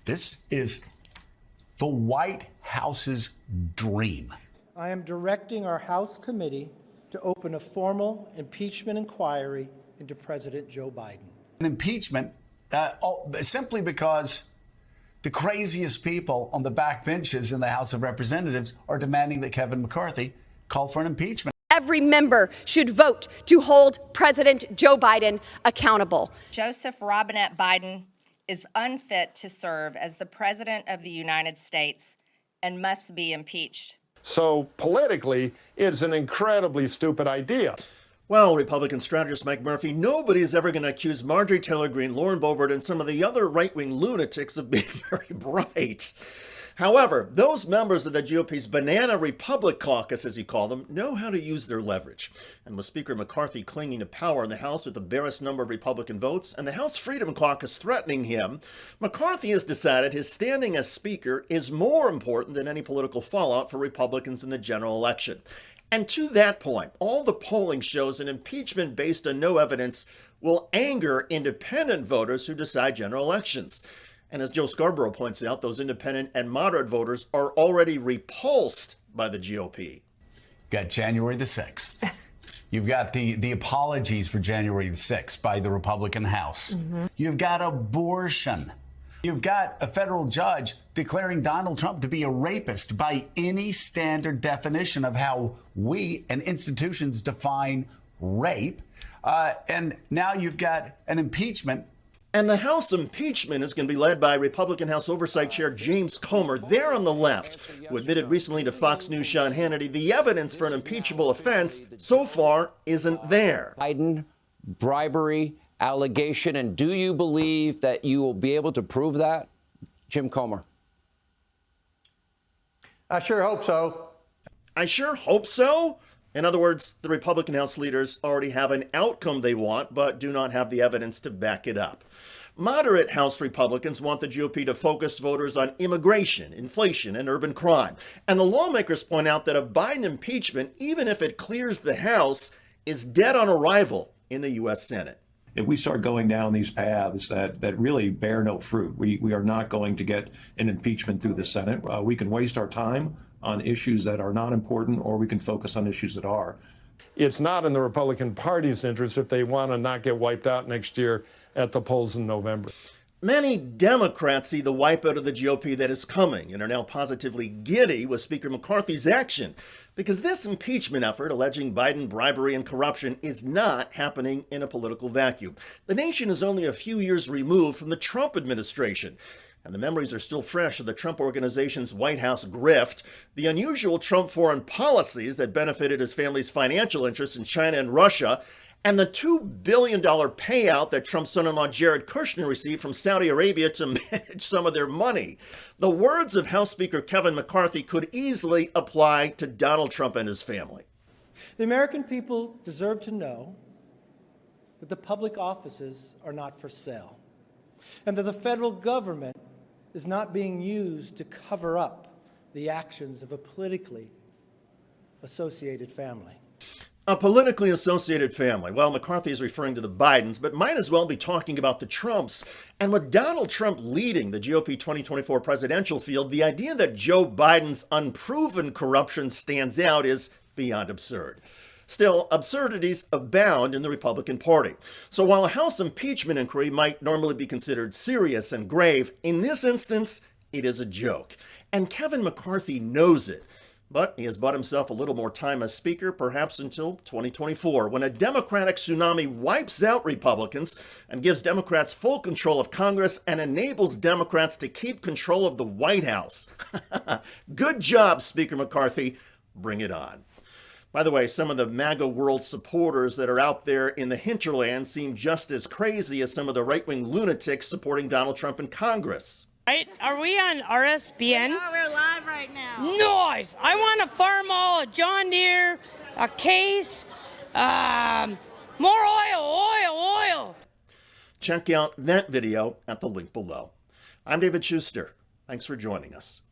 This is the White House's dream. I am directing our House committee to open a formal impeachment inquiry into President Joe Biden. An impeachment simply because the craziest people on the back benches in the House of Representatives are demanding that Kevin McCarthy call for an impeachment. Every member should vote to hold President Joe Biden accountable. Joseph Robinette Biden is unfit to serve as the President of the United States and must be impeached. So politically, it's an incredibly stupid idea. Well, Republican strategist Mike Murphy, nobody's ever going to accuse Marjorie Taylor Greene, Lauren Boebert, and some of the other right-wing lunatics of being very bright. However, those members of the GOP's Banana Republic Caucus, as you call them, know how to use their leverage. And with Speaker McCarthy clinging to power in the House with the barest number of Republican votes and the House Freedom Caucus threatening him, McCarthy has decided his standing as Speaker is more important than any political fallout for Republicans in the general election. And to that point, all the polling shows an impeachment based on no evidence will anger independent voters who decide general elections. And as Joe Scarborough points out, those independent and moderate voters are already repulsed by the GOP. Got January the 6th. You've got the apologies for January the 6th by the Republican House. Mm-hmm. You've got abortion. You've got a federal judge declaring Donald Trump to be a rapist by any standard definition of how we and institutions define rape. And now you've got an impeachment. And the House impeachment is going to be led by Republican House Oversight Chair James Comer, there on the left, who admitted recently to Fox News' Sean Hannity the evidence for an impeachable offense so far isn't there. Biden, bribery, allegation, and do you believe that you will be able to prove that? Jim Comer. I sure hope so. I sure hope so. In other words, the Republican House leaders already have an outcome they want, but do not have the evidence to back it up. Moderate House Republicans want the GOP to focus voters on immigration, inflation, and urban crime. And the lawmakers point out that a Biden impeachment, even if it clears the House, is dead on arrival in the U.S. Senate. If we start going down these paths that really bear no fruit, we are not going to get an impeachment through the Senate. We can waste our time on issues that are not important, or we can focus on issues that are. It's not in the Republican Party's interest if they want to not get wiped out next year at the polls in November. Many Democrats see the wipeout of the GOP that is coming and are now positively giddy with Speaker McCarthy's action, because this impeachment effort alleging Biden bribery and corruption is not happening in a political vacuum. The nation is only a few years removed from the Trump administration, and the memories are still fresh of the Trump organization's White House grift, the unusual Trump foreign policies that benefited his family's financial interests in China and Russia, and the $2 billion payout that Trump's son-in-law Jared Kushner received from Saudi Arabia to manage some of their money. The words of House Speaker Kevin McCarthy could easily apply to Donald Trump and his family. The American people deserve to know that the public offices are not for sale, and that the federal government is not being used to cover up the actions of a politically associated family. A politically associated family. Well, McCarthy is referring to the Bidens, but might as well be talking about the Trumps. And with Donald Trump leading the GOP 2024 presidential field, the idea that Joe Biden's unproven corruption stands out is beyond absurd. Still, absurdities abound in the Republican Party. So while a House impeachment inquiry might normally be considered serious and grave, in this instance, it is a joke. And Kevin McCarthy knows it. But he has bought himself a little more time as Speaker, perhaps until 2024, when a Democratic tsunami wipes out Republicans and gives Democrats full control of Congress and enables Democrats to keep control of the White House. Good job, Speaker McCarthy. Bring it on. By the way, some of the MAGA world supporters that are out there in the hinterland seem just as crazy as some of the right-wing lunatics supporting Donald Trump in Congress. Right? Are we on RSBN? Oh, we're live right now. Noise! I want a farm all, a John Deere, a case, more oil. Check out that video at the link below. I'm David Shuster. Thanks for joining us.